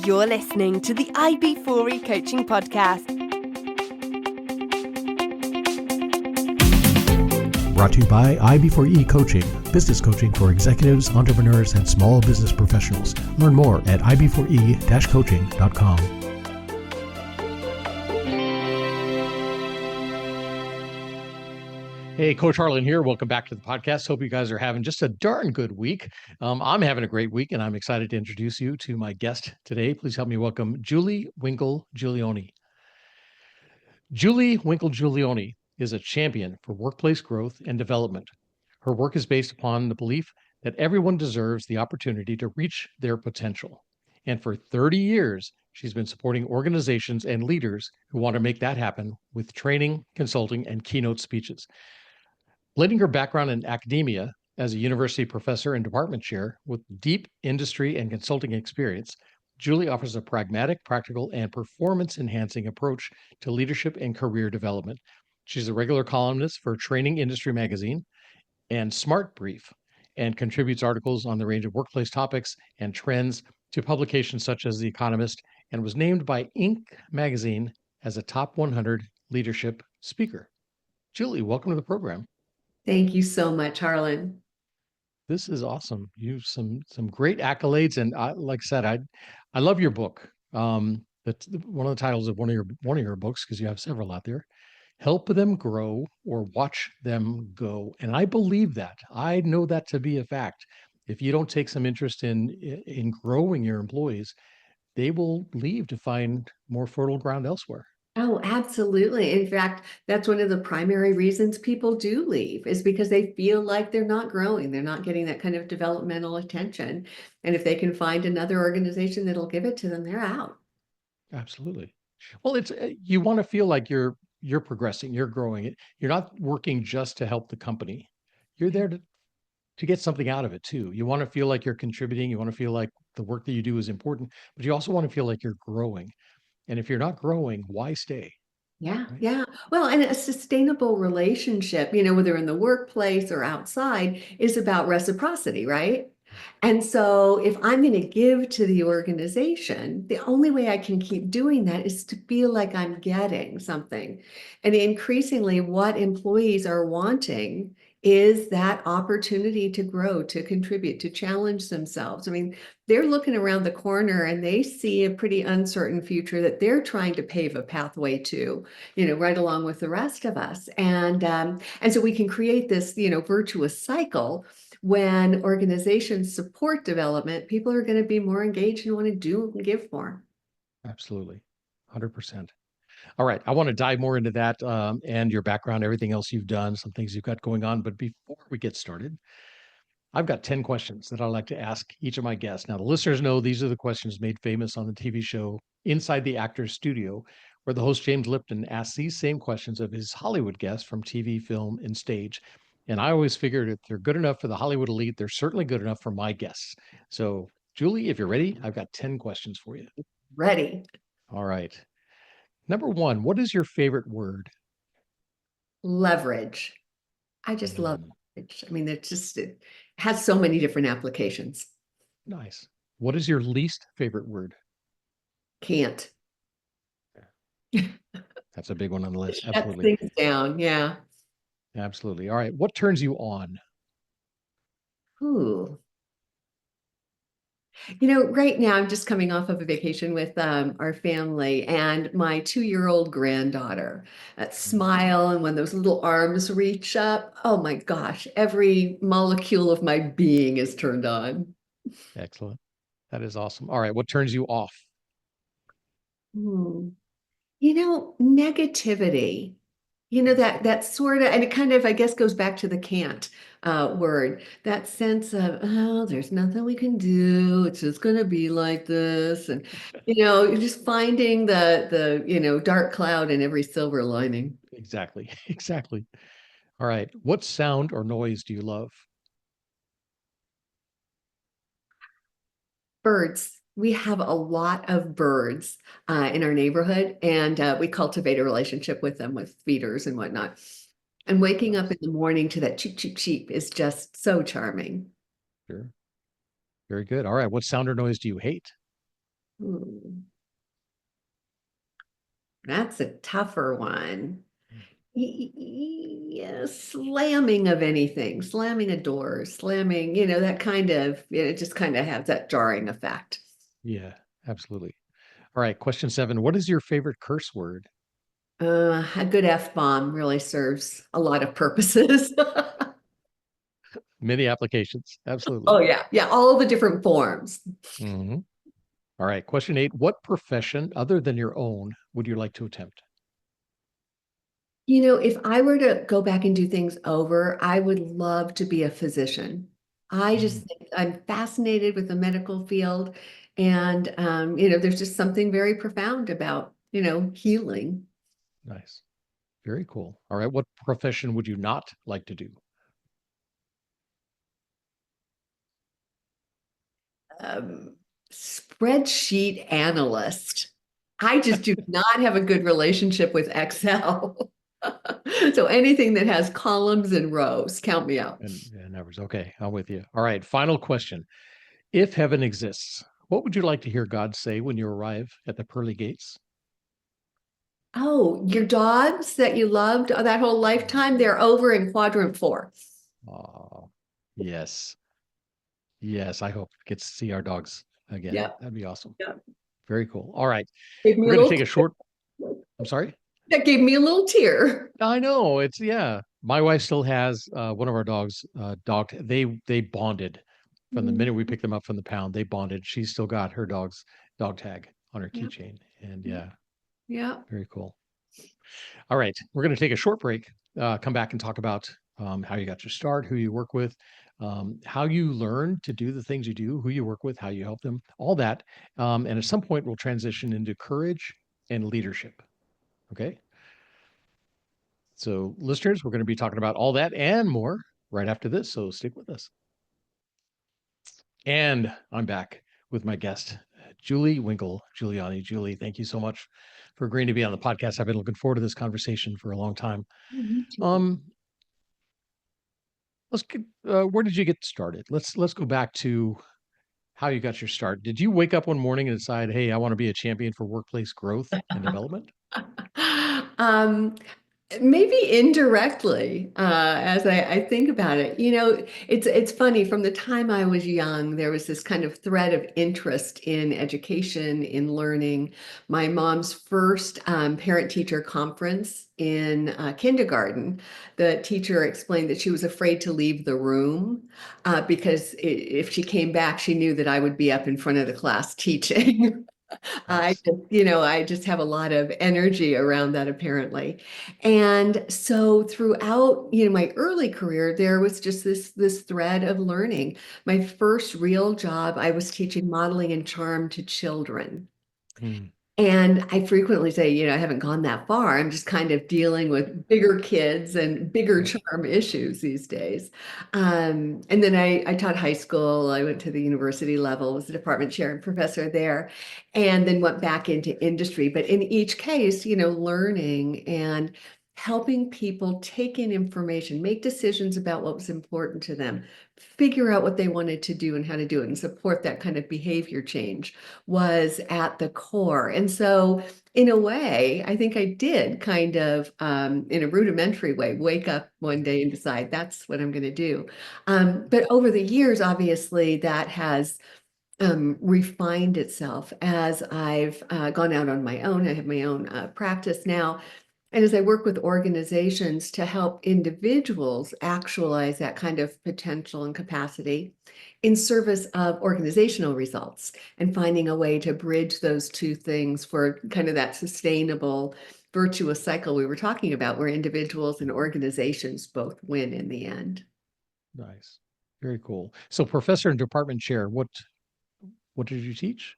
You're listening to the IB4E Coaching Podcast. Brought to you by IB4E Coaching, business coaching for executives, entrepreneurs, and small business professionals. Learn more at ib4e-coaching.com. Hey, Coach Harlan here. Welcome back to the podcast. Hope you guys are having just a darn good week. I'm having a great week, and I'm excited to introduce you to my guest today. Please help me welcome Julie Winkle Giulioni. Julie Winkle Giulioni is a champion for workplace growth and development. Her work is based upon the belief that everyone deserves the opportunity to reach their potential. And for 30 years, she's been supporting organizations and leaders who want to make that happen with training, consulting, and keynote speeches. Blending her background in academia as a university professor and department chair with deep industry and consulting experience, Julie offers a pragmatic, practical, and performance-enhancing approach to leadership and career development. She's a regular columnist for Training Industry Magazine and SmartBrief, and contributes articles on the range of workplace topics and trends to publications such as The Economist, and was named by Inc. magazine as a top 100 leadership speaker. Julie, welcome to the program. Thank you so much, Harlan. This is awesome. You've some great accolades, and like I said, I love your book. That's one of the titles of one of your books, because you have several out there. Help them grow or watch them go, and I believe that. I know that to be a fact. If you don't take some interest in growing your employees, they will leave to find more fertile ground elsewhere. Oh, absolutely. In fact, that's one of the primary reasons people do leave, is because they feel like they're not growing. They're not getting that kind of developmental attention. And if they can find another organization that'll give it to them, they're out. Absolutely. Well, it's you want to feel like you're progressing, you're growing. You're not working just to help the company. You're there to get something out of it too. You want to feel like you're contributing. You want to feel like the work that you do is important, but you also want to feel like you're growing. And if you're not growing, why stay? Yeah, Right? yeah. Well, and a sustainable relationship, whether in the workplace or outside, is about reciprocity, right? And so if I'm going to give to the organization, the only way I can keep doing that is to feel like I'm getting something. And increasingly, what employees are wanting is that opportunity to grow, to contribute, to challenge themselves. I mean, they're looking around the corner and they see a pretty uncertain future that they're trying to pave a pathway to, right along with the rest of us. And so we can create this, virtuous cycle. When organizations support development, people are going to be more engaged and want to do and give more. Absolutely. 100%. All right. I want to dive more into that and your background, everything else you've done, some things you've got going on. But before we get started, I've got 10 questions that I'd like to ask each of my guests. Now, the listeners know these are the questions made famous on the TV show Inside the Actor's Studio, where the host James Lipton asks these same questions of his Hollywood guests from TV, film, and stage. And I always figured if they're good enough for the Hollywood elite, they're certainly good enough for my guests. So, Julie, if you're ready, I've got 10 questions for you. Ready. All right. Number one, what is your favorite word? Leverage. I just love leverage. I mean, it has so many different applications. Nice. What is your least favorite word? Can't. That's a big one on the list. Shut Absolutely. things down. Yeah. Absolutely. All right. What turns you on? Ooh. Right now I'm just coming off of a vacation with our family, and my 2-year-old granddaughter. That smile, and when those little arms reach up, oh my gosh, every molecule of my being is turned on. Excellent. That is awesome. All right. What turns you off? Negativity. That sort of, and it kind of, I guess, goes back to the can't word. That sense of, oh, there's nothing we can do. It's just going to be like this, and you're just finding the dark cloud in every silver lining. Exactly. Exactly. All right. What sound or noise do you love? Birds. We have a lot of birds in our neighborhood, and we cultivate a relationship with them with feeders and whatnot. And waking up in the morning to that cheep, cheep, cheep is just so charming. Sure. Very good. All right. What sound or noise do you hate? Hmm, that's a tougher one. Yeah, slamming of anything, slamming a door, slamming, that kind of, it just kind of has that jarring effect. Yeah, absolutely. All right, question 7. What is your favorite curse word? A good F-bomb really serves a lot of purposes. Many applications. Oh Absolutely. yeah, yeah, all the different forms. Mhm. All right, question 8. What profession other than your own would you like to attempt? If I were to go back and do things over, I would love to be a physician. I Mm, just think I'm fascinated with the medical field, and there's just something very profound about, healing. nice. Very cool. All right, what profession would you not like to do? um, Spreadsheet analyst. I just do not have a good relationship with Excel. So anything that has columns and rows, count me out. And numbers. Okay, I'm with you. All right, final question. If heaven exists, what would you like to hear God say when you arrive at the pearly gates? Oh, your dogs that you loved that whole lifetime, they're over in quadrant 4. Oh, yes. Yes, I hope get to see our dogs again. Yep, That'd be awesome. yep. Very cool. All right. Gave me We're a going to little take a short, I'm sorry. that gave me a little tear. I know it's yeah. My wife still has one of our dogs dog they bonded from the minute we Mhm. picked them up from the pound. They bonded. She's still got her dog's dog tag on her Yep, keychain. And yep, yeah, yep. very cool. All right. We're going to take a short break, come back and talk about how you got your start, who you work with, how you learn to do the things you do, who you work with, how you help them, all that. And at some point, we'll transition into courage and leadership. Okay. So, listeners, we're going to be talking about all that and more right after this. So, stick with us. And I'm back with my guest, Julie Winkle Giulioni. Julie, thank you so much for agreeing to be on the podcast. I've been looking forward to this conversation for a long time. Me too. Um, let's get, where did you get started? Let's go back to how you got your start. Did you wake up one morning and decide, hey, I want to be a champion for workplace growth and development? Um, Maybe indirectly, as I think about it, it's funny. From the time I was young, there was this kind of thread of interest in education, in learning. My mom's first parent-teacher conference in kindergarten, the teacher explained that she was afraid to leave the room because if she came back, she knew that I would be up in front of the class teaching. Nice. I just have a lot of energy around that apparently. And so throughout, my early career, there was just this thread of learning. My first real job, I was teaching modeling and charm to children. Hmm. And I frequently say, I haven't gone that far. I'm just kind of dealing with bigger kids and bigger Yep. charm issues these days. And then I taught high school. I went to the university level, was a department chair and professor there, and then went back into industry. But in each case, learning and helping people take in information, make decisions about what was important to them, figure out what they wanted to do and how to do it, and support that kind of behavior change was at the core. And so, in a way, I think I did kind of, in a rudimentary way, wake up one day and decide that's what I'm going to do. But over the years, obviously, that has refined itself as I've gone out on my own. I have my own practice now. And as I work with organizations to help individuals actualize that kind of potential and capacity in service of organizational results and finding a way to bridge those two things for kind of that sustainable virtuous cycle we were talking about, where individuals and organizations both win in the end. Nice. Very cool. So, professor and department chair, what did you teach?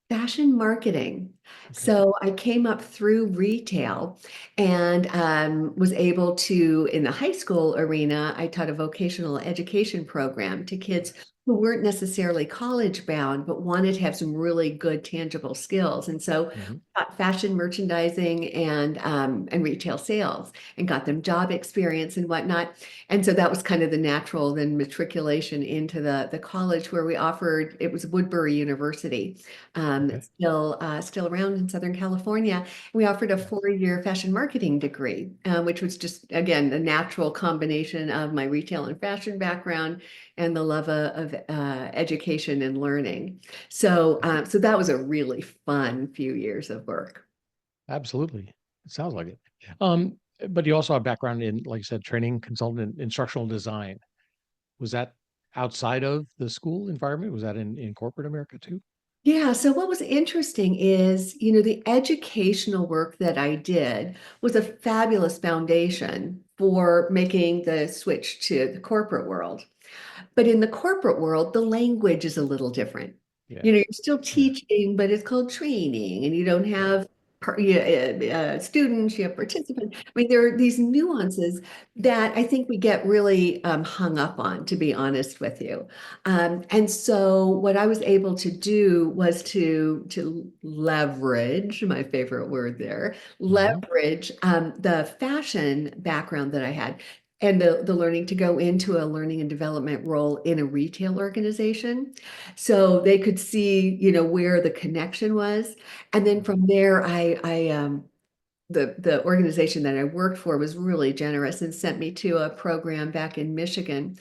Fashion marketing. Okay. So I came up through retail and was able to, in the high school arena, I taught a vocational education program to kids Nice. who weren't necessarily college bound, but wanted to have some really good tangible skills. And so Mhm. taught fashion merchandising and retail sales and got them job experience and whatnot. And so that was kind of the natural then matriculation into the college where we offered, it was Woodbury University, Okay. still around in Southern California. We offered a Nice. 4-year fashion marketing degree, which was just, again, the natural combination of my retail and fashion background and the love of education and learning. So that was a really fun few years of work. Absolutely. It sounds like it. Um, but you also have background in, like you said, training, consultant, instructional design. Was that outside of the school environment? Was that in corporate America too? Yeah, so what was interesting is, the educational work that I did was a fabulous foundation for making the switch to the corporate world. But in the corporate world, the language is a little different. Yeah. You're still Yeah. teaching, but it's called training, and you don't Right. have students, you have participants. I mean, there are these nuances that I think we get really hung up on, to be honest with you. And so, what I was able to do was to leverage, my favorite word there, Hmm. leverage the fashion background that I had and the learning to go into a learning and development role in a retail organization. So they could see, where the connection was. And then from there, the organization that I worked for was really generous and sent me to a program back in Michigan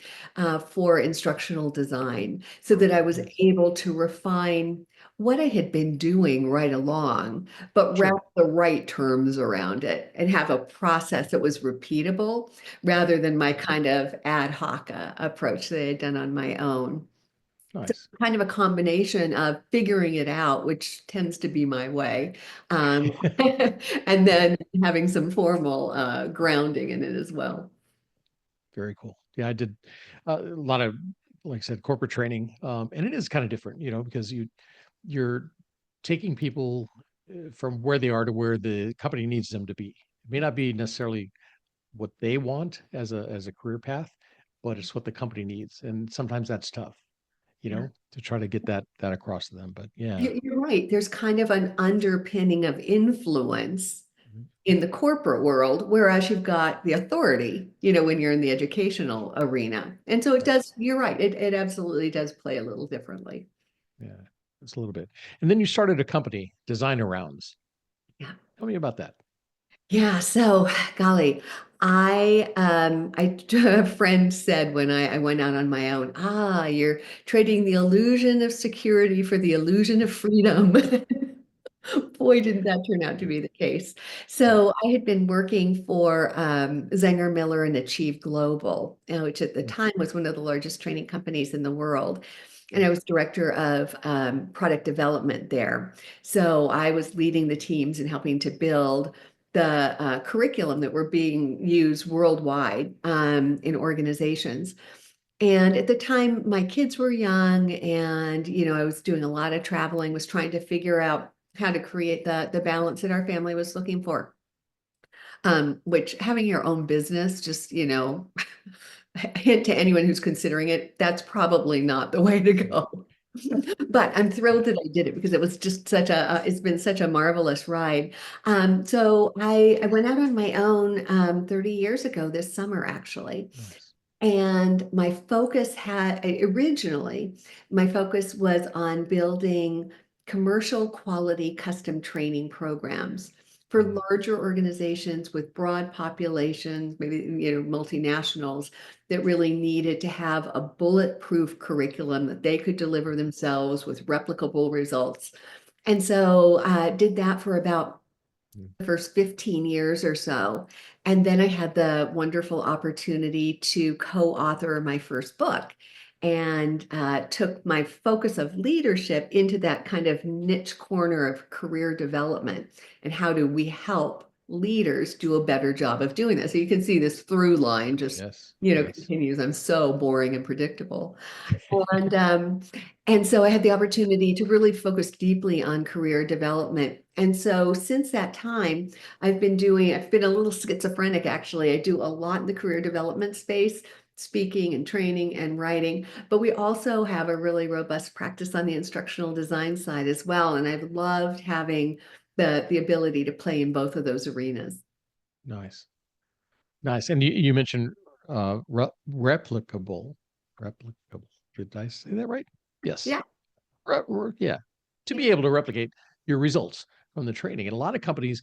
for instructional design so that I was Nice. able to refine what I had been doing right along, but wrap Sure. the right terms around it and have a process that was repeatable rather than my kind of ad hoc approach that I had done on my own. So Nice. kind of a combination of figuring it out, which tends to be my way, um, and then having some formal grounding in it as well. Very cool. Yeah, I did a lot of, like I said, corporate training, and it is kind of different, because you're taking people from where they are to where the company needs them to be. It may not be necessarily what they want as a career path, but it's what the company needs, and sometimes that's tough, Yeah. to try to get that across to them. But yeah. You're right. There's kind of an underpinning of influence Mhm. in the corporate world, whereas you've got the authority, when you're in the educational arena. And so it Right. does, you're right, it absolutely does play a little differently. Yeah, it's a little bit. And then you started a company, Designer Rounds. Yeah. Tell me about that. Yeah, so golly, a friend said when I went out on my own, you're trading the illusion of security for the illusion of freedom. Boy, didn't that turn out to Yeah. be the case. Yeah. So I had been working for Zenger Miller and Achieve Global, which at the Mm. time was one of the largest training companies in the world. And I Right. was director of product development there. So I was leading the teams and helping to build the curriculum that were being used worldwide in organizations. And at the time, my kids were young, and I was doing a lot of traveling, was trying to figure out how to create the balance that our family was looking for. Which having your own business, just hint to anyone who's considering it, that's probably not the way to Right. go. But I'm Yeah. thrilled that I did it because it was just it's been such a marvelous ride. So I went out on my own 30 years ago this summer, actually. Nice. And originally, my focus was on building commercial quality custom training programs for Mm. larger organizations with broad populations, maybe, multinationals that really needed to have a bulletproof curriculum that they could deliver themselves with replicable results. And so I did that for about Mm. the first 15 years or so. And then I had the wonderful opportunity to co-author my first book and took my focus of leadership into that kind of niche corner of career development and how do we help leaders do a better job of doing that. So you can see this through line just, Yes. Yes. continues. I'm so boring and predictable. And so I had the opportunity to really focus deeply on career development. And so since that time, I've been a little schizophrenic actually. I do a lot in the career development space speaking and training and writing, but we also have a really robust practice on the instructional design side as well. And I've loved having the ability to play in both of those arenas. Nice. Nice. And you mentioned replicable. Replicable. Did I say that right? Yes. Yeah. Yeah. To be able to replicate your results from the training. And a lot of companies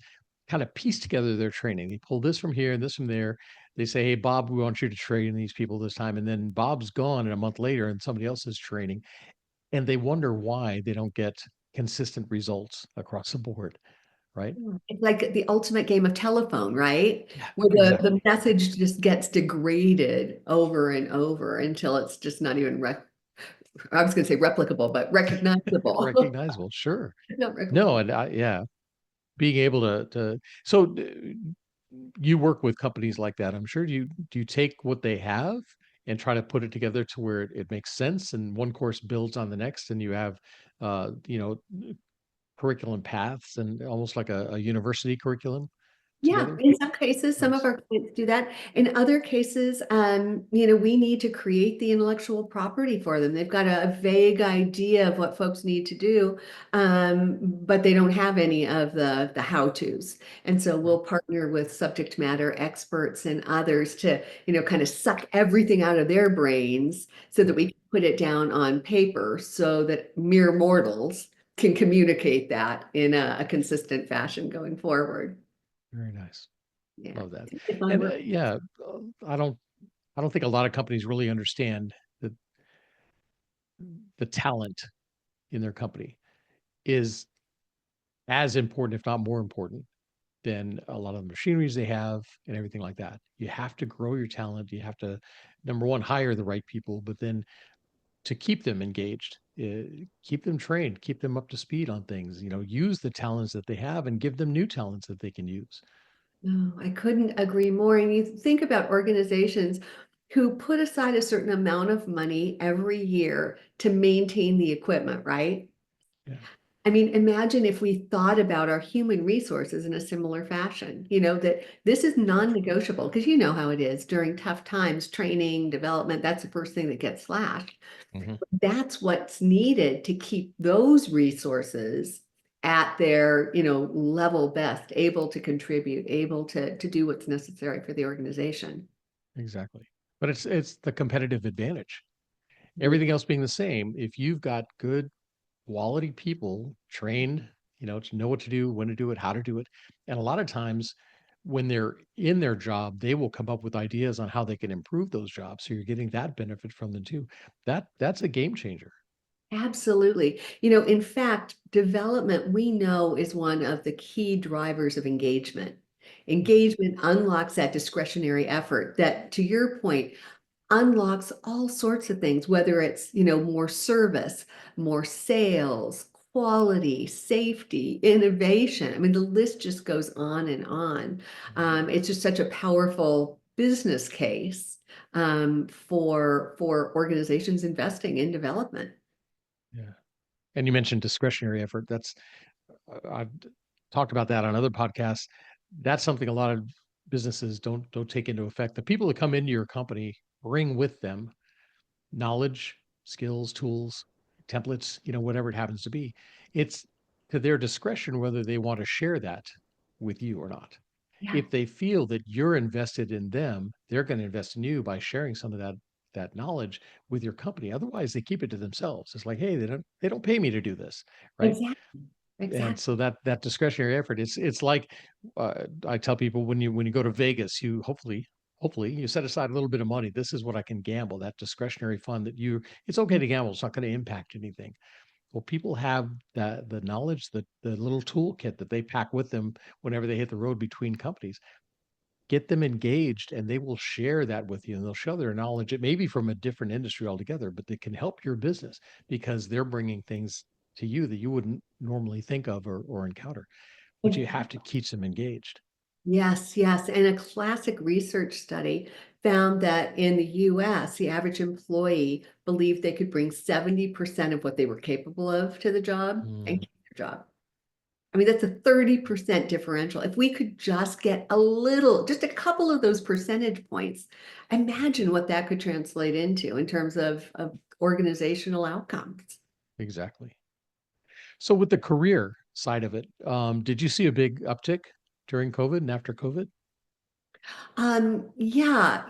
kind of piece together their training. They pull this from here and this from there. They say, hey, Bob, we want you to train these people this time. And then Bob's gone, and a month later, and somebody else is training. And they wonder why they don't get consistent results across the board. Right. It's like the ultimate game of telephone, right? Yeah, Where exactly. the message just gets degraded over and over until it's just not even I was going to say replicable, but recognizable. Recognizable. Sure. Not No. replicable. And yeah, being able so you work with companies like that. I'm sure do you take what they have and try to put it together to where it makes sense, and one course builds on the next, and you have you know, curriculum paths and almost like a university curriculum Yeah, together? in some cases, some of Nice. our clients do that. In other cases, we need to create the intellectual property for them. They've got a vague idea of what folks need to do, but they don't have any of the how-tos. And so Right. we'll partner with subject matter experts and others to, kind of suck everything out of their brains so that Yeah. we can put it down on paper so that mere mortals can communicate that in a consistent fashion going forward. Very nice. Yeah, Love that. it's fun And work. yeah, I don't think a lot of companies really understand that the talent in their company is as important, if not more important, than a lot of the machineries they have and everything like that. You have to grow your talent. You have to, number one, hire the right people, but then to keep them engaged, keep them trained, keep them up to speed on things, use the talents that they have and give them new talents that they can use. No, I couldn't agree more. And you think about organizations who put aside a certain amount of money every year to maintain the equipment, right? Yeah. I mean, imagine if we thought about our human resources in a similar fashion, that this is non-negotiable because you know how it is during tough times, training, development, that's the first thing that gets slashed. Mhm. That's what's needed to keep those resources at their, level best, able to contribute, able to do what's necessary for the organization. Exactly. But it's the competitive advantage. Yeah. Everything else being the same, if you've got good quality people trained, to know what to do, when to do it, how to do it. And a lot of times when they're in their job, they will come up with ideas on how they can improve those jobs. So you're getting that benefit from them too. That's a game changer. Absolutely. In fact, development we know is one of the key drivers of engagement. Engagement unlocks that discretionary effort that, to your point, unlocks all sorts of things, whether it's, more service, more sales, quality, safety, innovation. I mean, the list just goes on and on. It's just such a powerful business case for organizations investing in development. Yeah. And you mentioned discretionary effort. I've talked about that on other podcasts. That's something a lot of businesses don't take into effect. The people that come into your company bring with them knowledge, skills, tools, templates, whatever it happens to be. It's to their discretion whether they want to share that with you or not. Yeah. If they feel that you're invested in them, they're going to invest in you by sharing some of that knowledge with your company. Otherwise, they keep it to themselves. It's like, hey, they don't pay me to do this, right? Exactly. And Exactly. so that discretionary effort, it's like I tell people when you go to Vegas, you hopefully you set aside a little bit of money. This is what I can gamble, that discretionary fund that it's okay to gamble. It's not going to impact anything. Well, people have the knowledge, the little toolkit that they pack with them whenever they hit the road between companies. Get them engaged and they will share that with you, and they'll share their knowledge. It may be from a different industry altogether, but they can help your business because they're bringing things to you that you wouldn't normally think of or encounter, but you have to keep them engaged. Yes, yes. And a classic research study found that in the US, the average employee believed they could bring 70% of what they were capable of to the job and Mm, keep their job. I mean, that's a 30% differential. If we could just get a little, just a couple of those percentage points, imagine what that could translate into in terms of organizational outcomes. Exactly. So with the career side of it, did you see a big uptick during COVID and after COVID? Yeah,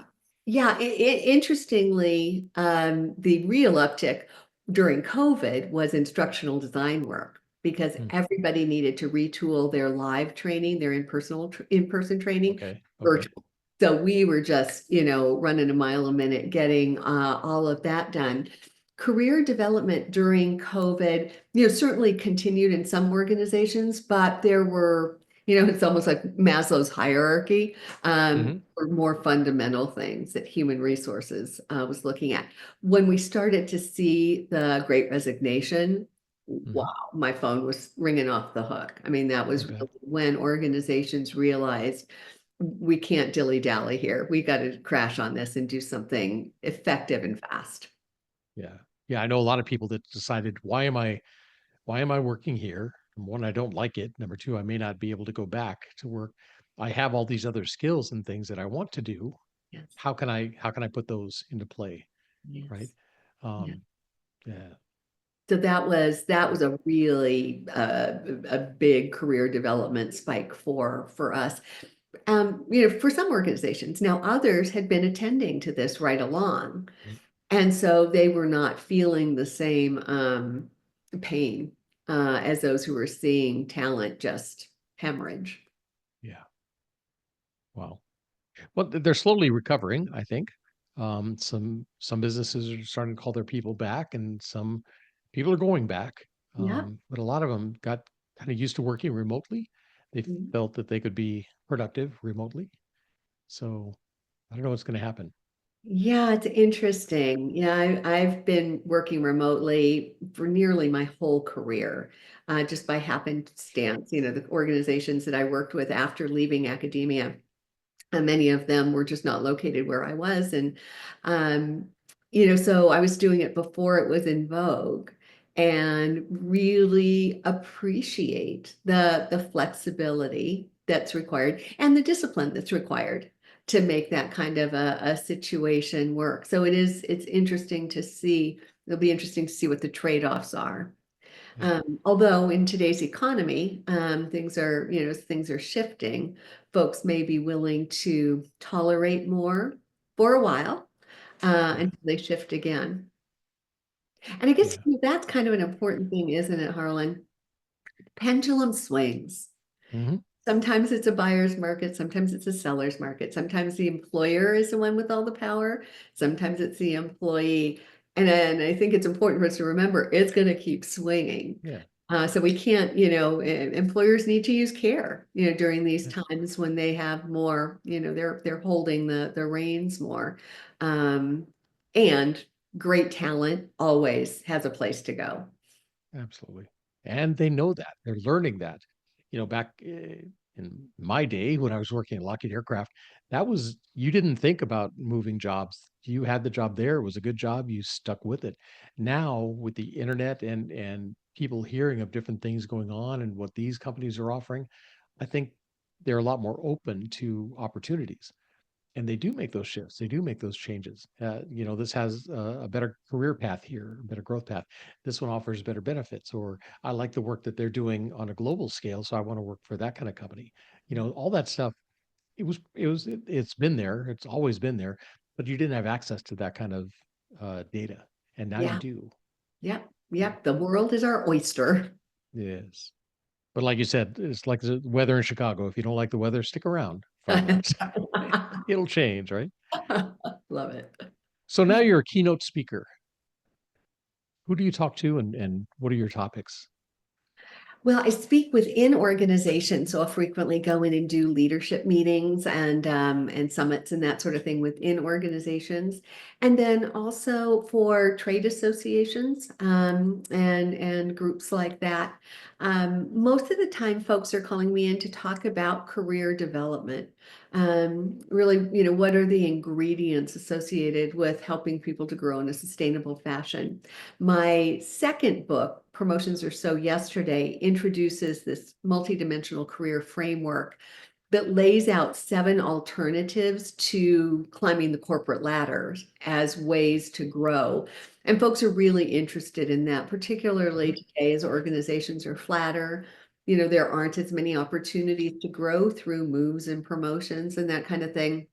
yeah. Interestingly, the real uptick during COVID was instructional design work because Mm, everybody needed to retool their live training, their in-person training okay. Okay. virtual. So we were just, running a mile a minute, getting all of that done. Career development during COVID, certainly continued in some organizations, but there were, it's almost like Maslow's hierarchy, Hmm. or more fundamental things that human resources was looking at. When we started to see the Great Resignation, Hmm. wow, my phone was ringing off the hook. I mean, that I was bet. really when organizations realized we can't dilly-dally here. We got to crash on this and do something effective and fast. Yeah. Yeah. I know a lot of people that decided, why am I working here? Number one, I don't like it. Number two, I may not be able to go back to work. I have all these other skills and things that I want to do. Yes, How can I put those into play? Right. yes, yeah. Um, yeah. So that was a really a big career development spike for us. For some organizations. Now, others had been attending to this right along, Mm, and so they were not feeling the same pain as those who were seeing talent just hemorrhage. yeah. Wow. Well, they're slowly recovering, I think. Some businesses are starting to call their people back, and some people are going back. Yeah. But a lot of them got kind of used to working remotely. They felt that they could be productive remotely. So I don't know what's going to happen. Yeah, it's interesting. Yeah, I've been working remotely for nearly my whole career, just by happenstance. The organizations that I worked with after leaving academia, and many of them were just not located where I was. And, um, so I was doing it before it was in vogue and really appreciate the flexibility that's required and the discipline that's required to make that kind of a situation work. So it's interesting to see. It'll be interesting to see what the trade-offs are. Yeah. Although in today's economy, things are shifting, folks may be willing to tolerate more for a while Yeah. until they shift again. And I guess Yeah. that's kind of an important thing, isn't it, Harlan? Pendulum swings. Hmm. Sometimes it's a buyer's market, sometimes it's a seller's market, sometimes the employer is the one with all the power, sometimes it's the employee. And then I think it's important for us to remember it's going to keep swinging. Yeah. So we can't, employers need to use care, during these Yeah. times when they have more, they're holding the reins more. Um, and great talent always has a place to go. Absolutely. And they know that. They're learning that. Back in my day when I was working at Lockheed Aircraft, you didn't think about moving jobs. You had the job there, it was a good job, you stuck with it. Now, with the internet and people hearing of different things going on and what these companies are offering, I think they're a lot more open to opportunities. And they do make those shifts. They do make those changes. This has a better career path here, a better growth path. This one offers better benefits, or I like the work that they're doing on a global scale, so I want to work for that kind of company. All that stuff. It's been there. It's always been there, but you didn't have access to that kind of data, and now you Yeah. do. Yep. Yeah. Yep. The world is our oyster. Yes. But like you said, it's like the weather in Chicago. If you don't like the weather, stick around 5 minutes. It'll change, right? Love it. So now you're a keynote speaker. Who do you talk to and what are your topics? Well, I speak within organizations, so I'll frequently go in and do leadership meetings and summits and that sort of thing within organizations, and then also for trade associations and groups like that. Most of the time, folks are calling me in to talk about career development. Really, what are the ingredients associated with helping people to grow in a sustainable fashion? My second book Promotions Are So Yesterday introduces this multidimensional career framework that lays out 7 alternatives to climbing the corporate ladder as ways to grow. And folks are really interested in that, particularly today as organizations are flatter. There aren't as many opportunities to grow through moves and promotions and that kind of thing.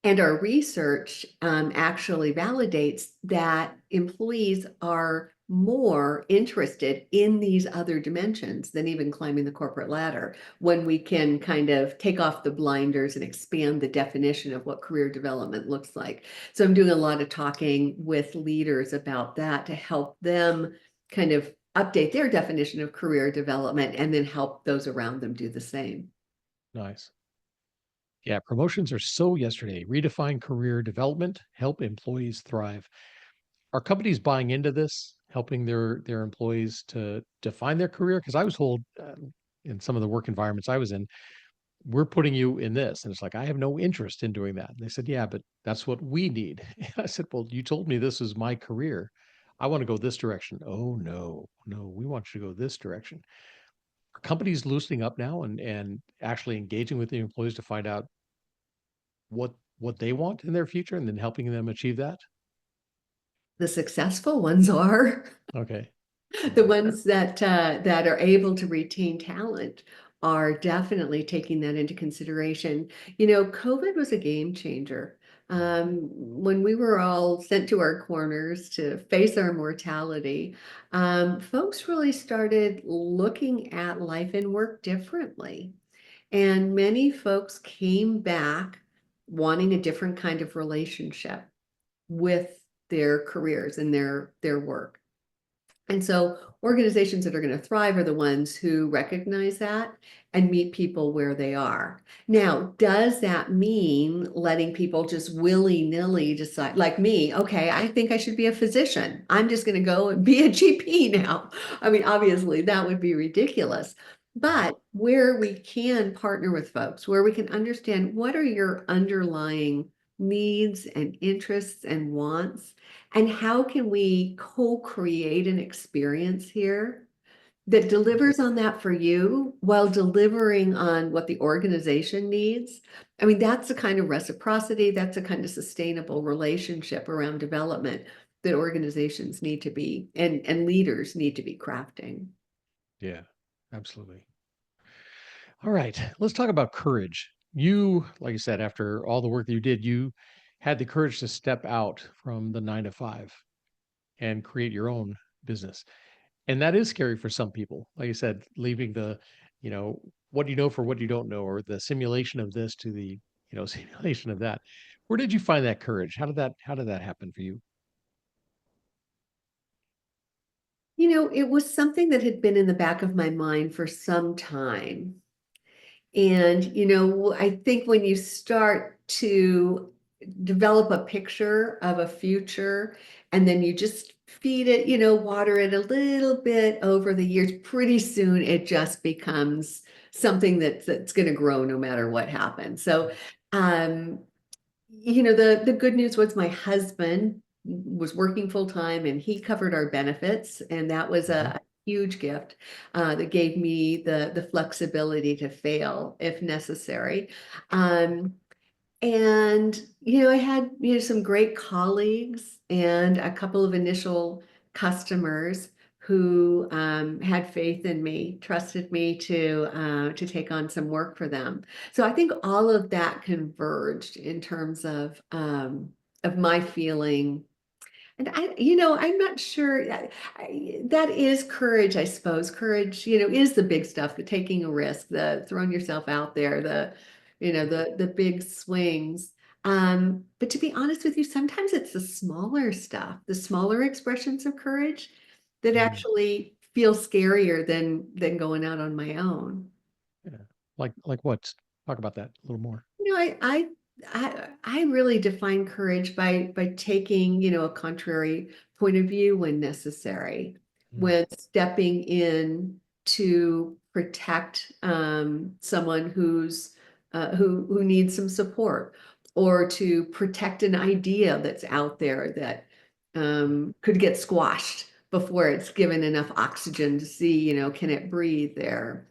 And our research actually validates that employees are more interested in these other dimensions than even climbing the corporate ladder when we can kind of take off the blinders and expand the definition of what career development looks like. So I'm doing a lot of talking with leaders about that to help them kind of update their definition of career development and then help those around them do the same. Nice. Yeah, promotions are so yesterday. Redefine career development, help employees thrive. Are companies buying into this, helping their employees to define their career? Because I was told in some of the work environments I was in, we're putting you in this, and it's like I have no interest in doing that. And they said, yeah, but that's what we need. I said, well, you told me this is my career. I want to go this direction. Oh no, no, we want you to go this direction. Are companies loosening up now and actually engaging with the employees to find out what they want in their future and then helping them achieve that? The successful ones are. Okay. The ones that are able to retain talent are definitely taking that into consideration. COVID was a game changer. When we were all sent to our corners to face our mortality, folks really started looking at life and work differently. And many folks came back wanting a different kind of relationship with their careers and their work. And so organizations that are going to thrive are the ones who recognize that and meet people where they are. Now, does that mean letting people just willy-nilly decide, like me, okay, I think I should be a physician. I'm just going to go and be a GP now. I mean, obviously that would be ridiculous. But where we can partner with folks, where we can understand what are your underlying needs and interests and wants, and how can we co-create an experience here that delivers on that for you while delivering on what the organization needs? I mean, that's the kind of reciprocity, that's a kind of sustainable relationship around development that organizations need to be and leaders need to be crafting. Yeah, absolutely. All right, let's talk about courage. You, like you said, after all the work that you did, you had the courage to step out from the 9 to 5 and create your own business. And that is scary for some people. Like you said, leaving the, what you know for what you don't know, or the simulation of this to the, simulation of that. Where did you find that courage? How did that happen for you? It was something that had been in the back of my mind for some time. And, I think when you start to develop a picture of a future and then you just feed it, water it a little bit over the years, pretty soon it just becomes something that's going to grow no matter what happens. So, um, the good news was my husband was working full time and he covered our benefits, and that was Mhm. a huge gift that gave me the flexibility to fail if necessary. Um, and I had some great colleagues and a couple of initial customers who had faith in me, trusted me to take on some work for them. So I think all of that converged in terms of my feeling. And I'm not sure. That is courage, I suppose. Courage, is the big stuff, the taking a risk, the throwing yourself out there, the big swings. But to be honest with you, sometimes it's the smaller stuff, the smaller expressions of courage that Mm, actually feel scarier than going out on my own. yeah. Like what? Talk about that a little more. I really define courage by taking, a contrary point of view when necessary, Mm, when stepping in to protect someone who needs some support, or to protect an idea that's out there that could get squashed before it's given enough oxygen to see, can it breathe there?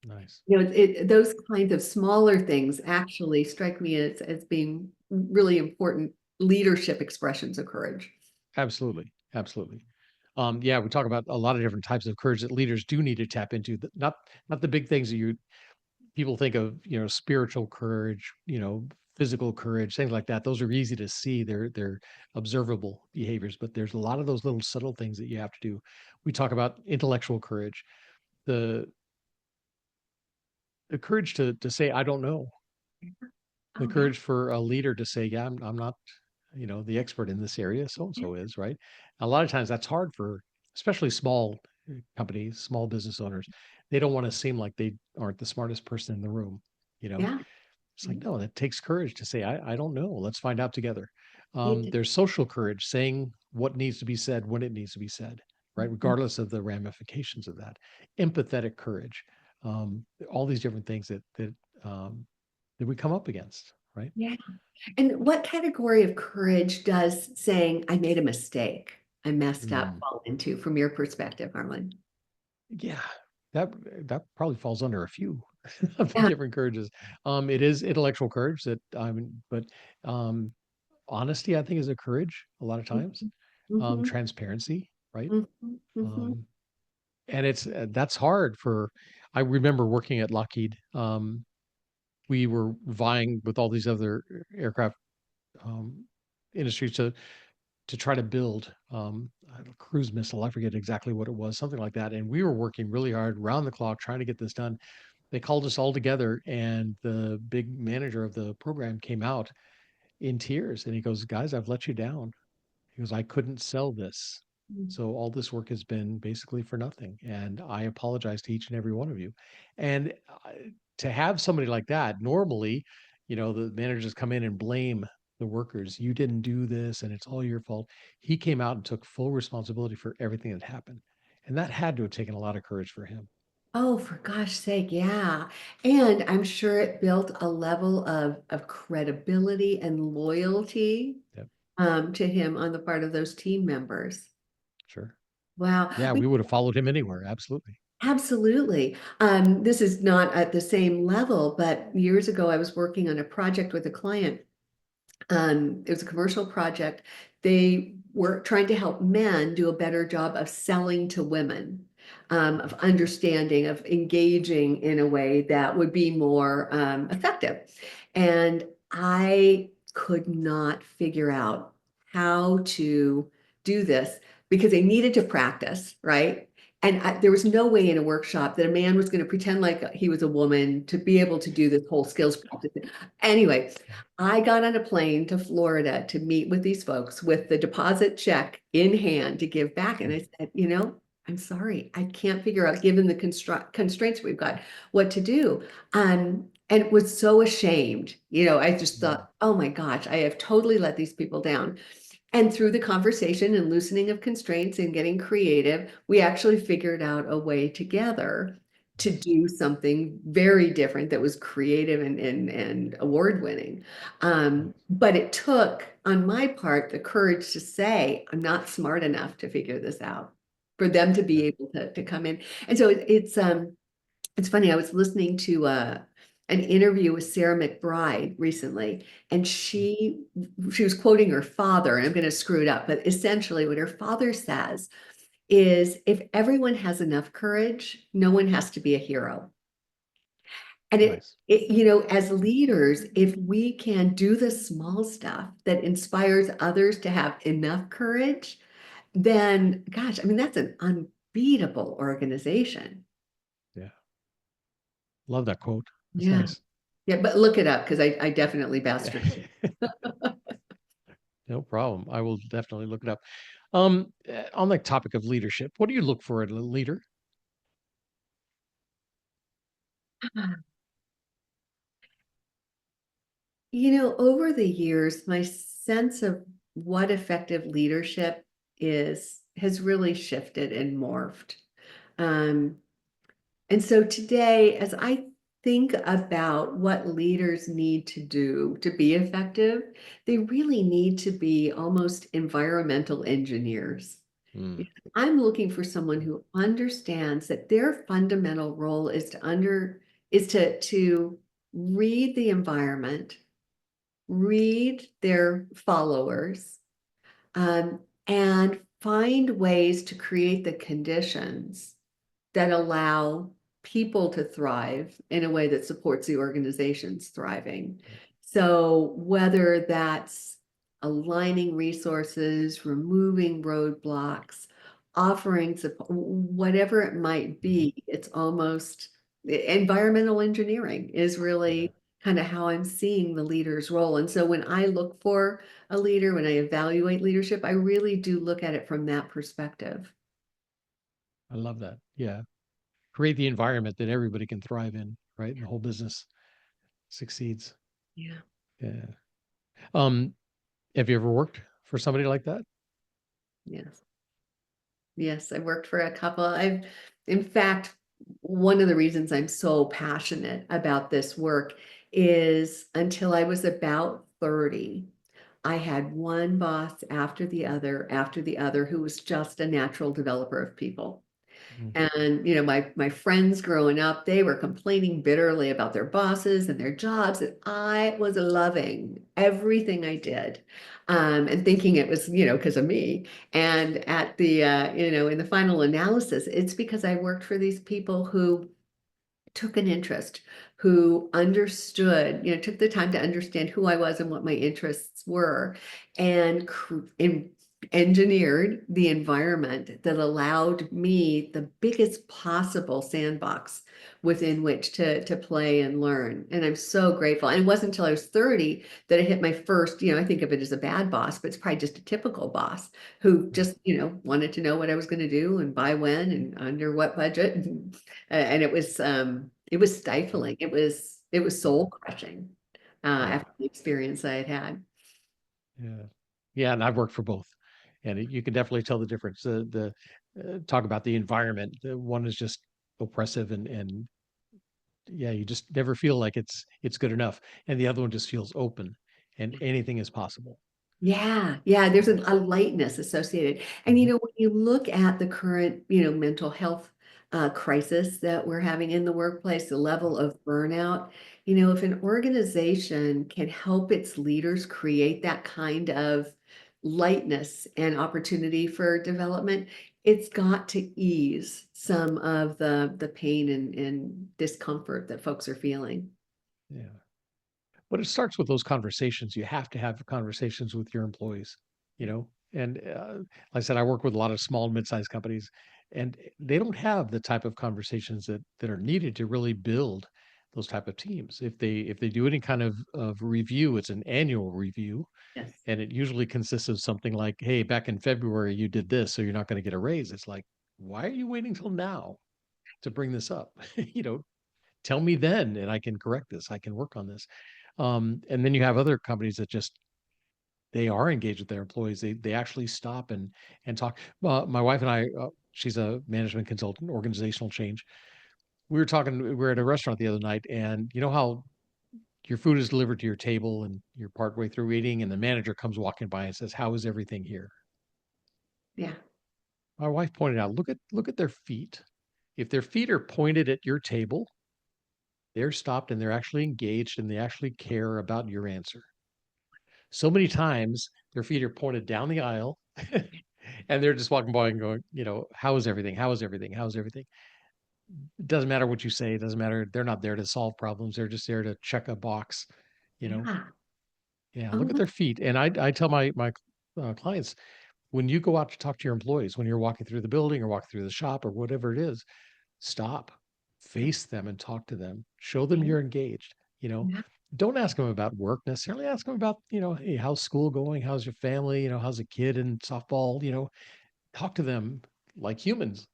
Nice. Those kinds of smaller things actually strike me as being really important leadership expressions of courage. Absolutely. Absolutely. Yeah, we talk about a lot of different types of courage that leaders do need to tap into. Not the big things that people think of, spiritual courage, physical courage, things like that. Those are easy to see. They're observable behaviors, but there's a lot of those little subtle things that you have to do. We talk about intellectual courage, the courage to say, I don't know, the Oh, yeah. courage for a leader to say, yeah, I'm not, the expert in this area. So and Yeah. so is, right. A lot of times that's hard for especially small companies, small business owners. They don't want to seem like they aren't the smartest person in the room, you know. Yeah. It's like, no, that takes courage to say, I don't know. Let's find out together. It- There's social courage, saying what needs to be said when it needs to be said, right? Regardless of the ramifications of that. Empathetic courage, all these different things um, that we come up against, right? Yeah. And what category of courage does saying, I made a mistake, I messed up, Mm, fall into from your perspective, Harlan? yeah, that that probably falls under a few of the Yeah. different courages. It is intellectual courage that but um, honesty, I think, is a courage a lot of times. Mm-hmm. Transparency, right? Mm-hmm. Mm-hmm. Um, and that's hard for. I remember working at Lockheed. We were vying with all these other aircraft um, industries to try to build a cruise missile. I forget exactly what it was, something like that. And we were working really hard, round the clock, trying to get this done. They called us all together, and the big manager of the program came out in tears, and he goes, "Guys, I've let you down." He goes, "I couldn't sell this. So all this work has been basically for nothing. And I apologize to each and every one of you." And to have somebody like that, normally, the managers come in and blame the workers. You didn't do this and it's all your fault. He came out and took full responsibility for everything that happened. And that had to have taken a lot of courage for him. Oh, for gosh sake, yeah. And I'm sure it built a level of credibility and loyalty Yep, to him on the part of those team members. sure. Wow. Yeah, we would have followed him anywhere. Absolutely. Absolutely. This is not at the same level, but years ago I was working on a project with a client. It was a commercial project. They were trying to help men do a better job of selling to women, of understanding, of engaging in a way that would be more effective. And I could not figure out how to do this because they needed to practice, right? And there was no way in a workshop that a man was going to pretend like he was a woman to be able to do this whole skills practice. Anyway, I got on a plane to Florida to meet with these folks with the deposit check in hand to give back. And I said, I'm sorry, I can't figure out, given the constraints we've got, what to do. And was so ashamed. I just Mm, thought, oh my gosh, I have totally let these people down. And through the conversation and loosening of constraints and getting creative, we actually figured out a way together to nice. do something very different that was creative and award winning. Nice. But it took, on my part, the courage to say, I'm not smart enough to figure this out, for them to Yeah. be able to come in. And so it's funny, I was listening to an interview with Sarah McBride recently, and Mm, she was quoting her father, and I'm going to screw it up, but essentially what her father says is, if everyone has enough courage, no one has to be a hero. And nice. as leaders, if we can do the small stuff that inspires others to have enough courage, then gosh, I mean, that's an unbeatable organization. Yeah. Love that quote. That's Yeah. nice. Yeah, but look it up because I definitely Yeah. bastardized it. No problem. I will definitely look it up. On the topic of leadership, what do you look for in a leader? Over the years, my sense of what effective leadership is has really shifted and morphed. Um, and so today, as I think about what leaders need to do to be effective, they really need to be almost environmental engineers. Mm. I'm looking for someone who understands that their fundamental role is to read the environment, read their followers, um, and find ways to create the conditions that allow people to thrive in a way that supports the organization's thriving. So whether that's aligning resources, removing roadblocks, offering support, whatever it might be, it's almost environmental engineering is Yeah, really kind of how I'm seeing the leader's role. And so when I look for a leader, when I evaluate leadership, I really do look at it from that perspective. I love that. Yeah. Create the environment that everybody can thrive in, right? And the whole business succeeds. Yeah. Yeah. Um, have you ever worked for somebody like that? Yes. Yes, I worked for a couple. In fact, one of the reasons I'm so passionate about this work is until I was about 30, I had one boss after the other, who was just a natural developer of people. Mm. And my friends growing up, they were complaining bitterly about their bosses and their jobs, and I was loving everything I did, and thinking it was because of me. And at the in the final analysis, it's because I worked for these people who took an interest, who understood, took the time to understand who I was and what my interests were, and engineered the environment that allowed me the biggest possible sandbox within which to play and learn. And I'm so grateful. And it wasn't until I was 30 that I hit my first, I think of it as a bad boss, but it's probably just a typical boss who just, wanted to know what I was going to do and by when and under what budget. And it was stifling. It was soul crushing Yeah. after the experience I had had. Yeah. Yeah. And I've worked for both. And you can definitely tell the difference. The talk about the environment. The one is just oppressive and yeah, you just never feel like it's good enough. And the other one just feels open and anything is possible. Yeah, yeah, there's a lightness associated. And Mhm. when you look at the current, mental health crisis that we're having in the workplace, the level of burnout, if an organization can help its leaders create that kind of lightness and opportunity for development, it's got to ease some of the pain and discomfort that folks are feeling. Yeah. But it starts with those conversations. You have to have conversations with your employees, And like I said, I work with a lot of small and mid-sized companies, and they don't have the type of conversations that are needed to really build those type of teams. If they do any kind of review, it's an annual review, Yes. and it usually consists of something like, "Hey, back in February you did this, so you're not going to get a raise." It's like, why are you waiting till now to bring this up? Tell me then, and I can correct this. I can work on this. And then you have other companies that just they are engaged with their employees. They actually stop and talk. My wife and I, she's a management consultant, organizational change. We were talking. We were at a restaurant the other night, and you know how your food is delivered to your table, and you're partway through eating, and the manager comes walking by and says, "How is everything here?" Yeah. My wife pointed out, look at their feet. If their feet are pointed at your table, they're stopped and they're actually engaged and they actually care about your answer. So many times their feet are pointed down the aisle and they're just walking by and going, how is everything? How is everything? How is everything? It doesn't matter what you say. It doesn't matter. They're not there to solve problems. They're just there to check a box, you know? Yeah. Yeah. Look at Oh, their feet. And I tell my clients, when you go out to talk to your employees, when you're walking through the building or walking through the shop or whatever it is, stop, face them and talk to them. Show them yeah. you're engaged, you know. Yeah. Don't ask them about work necessarily. Ask them about, hey, how's school going? How's your family? How's a kid in softball? Talk to them like humans.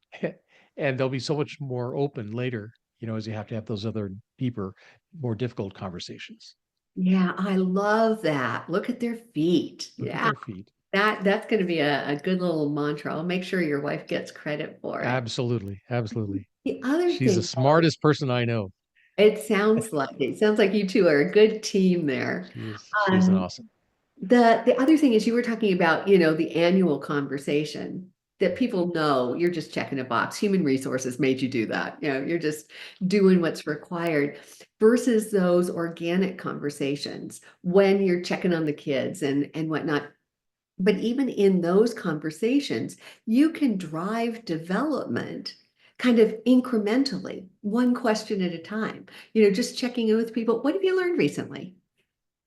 And they'll be so much more open later, as you have to have those other deeper, more difficult conversations. Yeah, I love that. Look at their feet. Look at Yeah, their feet. that's going to be a good little mantra. I'll make sure your wife gets credit for it. Absolutely. Absolutely. The other She's the thing, though, smartest person I know. it sounds like you two are a good team there. She's an Um, awesome. the other thing is you were talking about, the annual conversation. that people know you're just checking a box. Human resources made you do that. You're just doing what's required versus those organic conversations when you're checking on the kids and whatnot. But even in those conversations, you can drive development kind of incrementally, one question at a time, just checking in with people. What have you learned recently?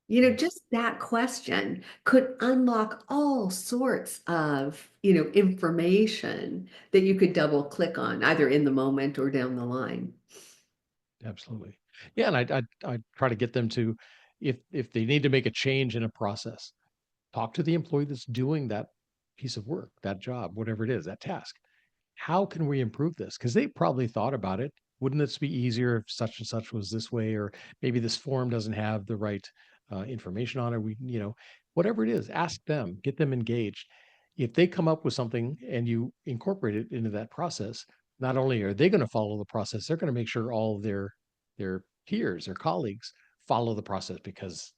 Just that question could unlock all sorts of, information that you could double click on either in the moment or down the line. Absolutely. Yeah, and I try to get them to, if they need to make a change in a process, talk to the employee that's doing that piece of work, that job, whatever it is, that task. How can we improve this? Because they probably thought about it. Wouldn't this be easier if such and such was this way, or maybe this form doesn't have the right information on it? Whatever it is, ask them, get them engaged. If they come up with something and you incorporate it into that process, not only are they going to follow the process, they're going to make sure all of their peers, their colleagues follow the process because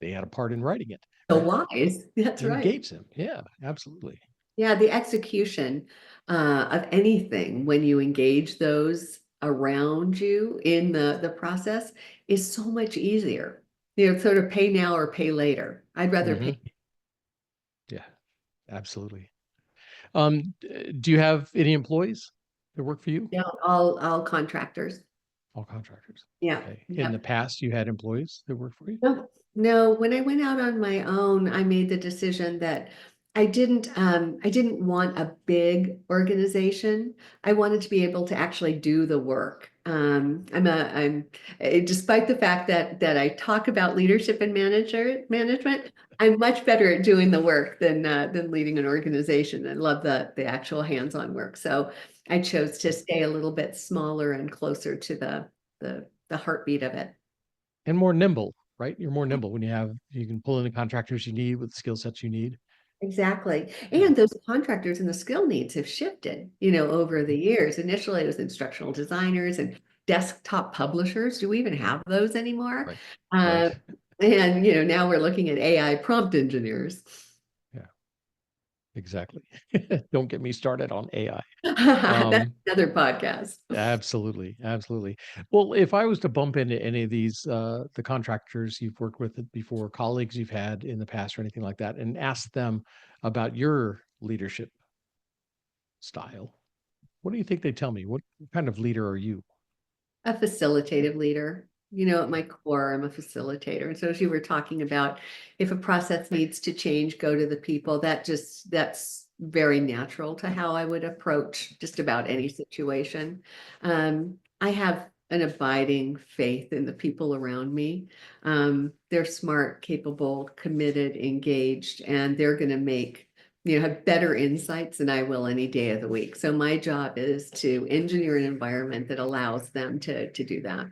they had a part in writing it, So right? wise. That's right. Engage them. Yeah, absolutely. Yeah, the execution of anything when you engage those around you in the process is so much easier. Sort of pay now or pay later. I'd rather pay. Yeah, absolutely. Do you have any employees that work for you? Yeah, all contractors. All contractors. Yeah. Okay. In the Yeah. past, you had employees that work for you? No, no, when I went out on my own, I made the decision that I didn't want a big organization. I wanted to be able to actually do the work. Despite the fact that I talk about leadership and management, I'm much better at doing the work than leading an organization. I love the actual hands-on work. So I chose to stay a little bit smaller and closer to the heartbeat of it. And more nimble, right? You're more nimble when you can pull in the contractors you need with the skill sets you need. Exactly. Yeah. And those contractors and the skill needs have shifted, over the years. Initially, it was instructional designers and desktop publishers. Do we even have those anymore? Right. Uh, Right. and, now we're looking at AI prompt engineers. Yeah, exactly. Don't get me started on AI. That's another podcast. Absolutely, absolutely. Well, if I was to bump into any of these, the contractors you've worked with before, colleagues you've had in the past or anything like that, and ask them about your leadership style, what do you think they tell me? What kind of leader are you? A facilitative leader. At my core, I'm a facilitator. And so as you were talking about, if a process needs to change, go to the people, that's very natural to how I would approach just about any situation. I have an abiding faith in the people around me. They're smart, capable, committed, engaged, and they're going to have better insights than I will any day of the week. So my job is to engineer an environment that allows them to do that.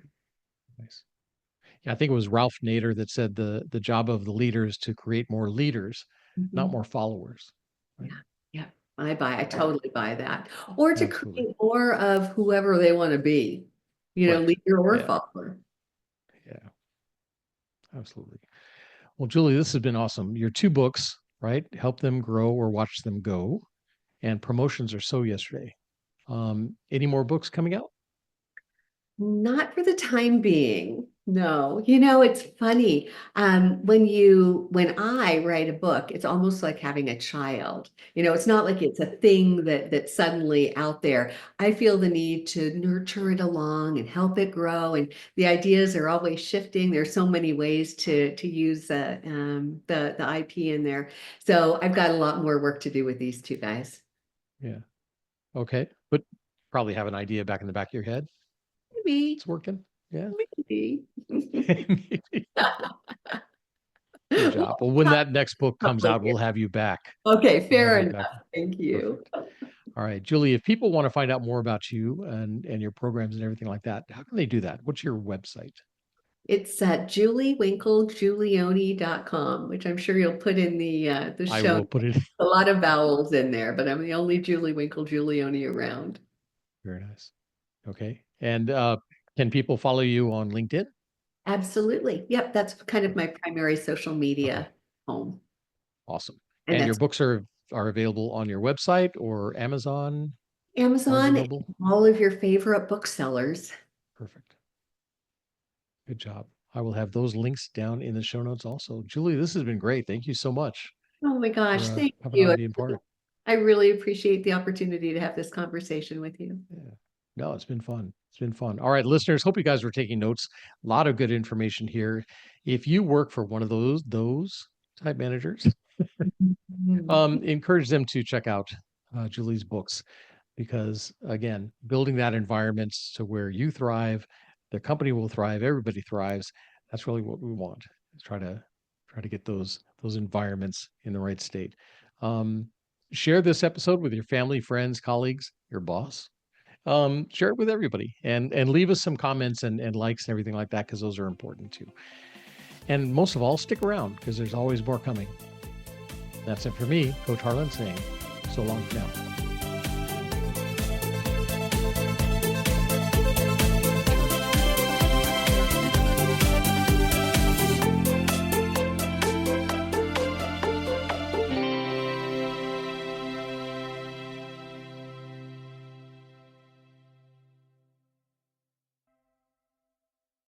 Nice. Yeah, I think it was Ralph Nader that said the job of the leader is to create more leaders, not Mhm. more followers. Right? Yeah, yeah, I totally buy that. Or to Absolutely. create more of whoever they want to be, Right. leader or Yeah. follower. Yeah. Absolutely. Well, Julie, this has been awesome. Your two books, right? Help Them Grow or Watch Them Go, and Promotions Are So Yesterday. Any more books coming out? Not for the time being. No, it's funny. When I write a book, it's almost like having a child. It's not like it's a thing that's suddenly out there. I feel the need to nurture it along and help it grow. And the ideas are always shifting. There's so many ways to use the IP in there. So I've got a lot more work to do with these two guys. Yeah. Okay. But probably have an idea back in the back of your head. Maybe, It's working. Yeah. maybe. Maybe. Good job. Well, when that next book comes out, we'll have you back. Okay, We'll have fair you enough. back. Thank you. Perfect. All right, Julie, if people want to find out more about you and your programs and everything like that, how can they do that? What's your website? It's at juliewinklegiulioni.com, which I'm sure you'll put in the I show. will put it. A lot of vowels in there, but I'm the only Julie Winkle Giulioni around. Very nice. Okay. And can people follow you on LinkedIn? Absolutely. Yep, that's kind of my primary social Okay. media home. Awesome. And And your that's books are available on your website or Amazon, Barnes and Amazon, Noble? all of your favorite booksellers. Perfect. Good job. I will have those links down in the show notes also. Julie, this has been great. Thank you so much Oh my gosh, for thank coming on you. and being part. I really appreciate the opportunity to have this conversation with you. Yeah. No, it's been fun. It's been fun. All right, listeners, hope you guys were taking notes. A lot of good information here. If you work for one of those type managers, encourage them to check out Julie's books because, again, building that environment to where you thrive, the company will thrive, everybody thrives. That's really what we want. Is try to get those environments in the right state. Share this episode with your family, friends, colleagues, your boss. Share it with everybody and leave us some comments and likes and everything like that because those are important too. And most of all, stick around because there's always more coming. That's it for me, Coach Harlan, saying so long for now.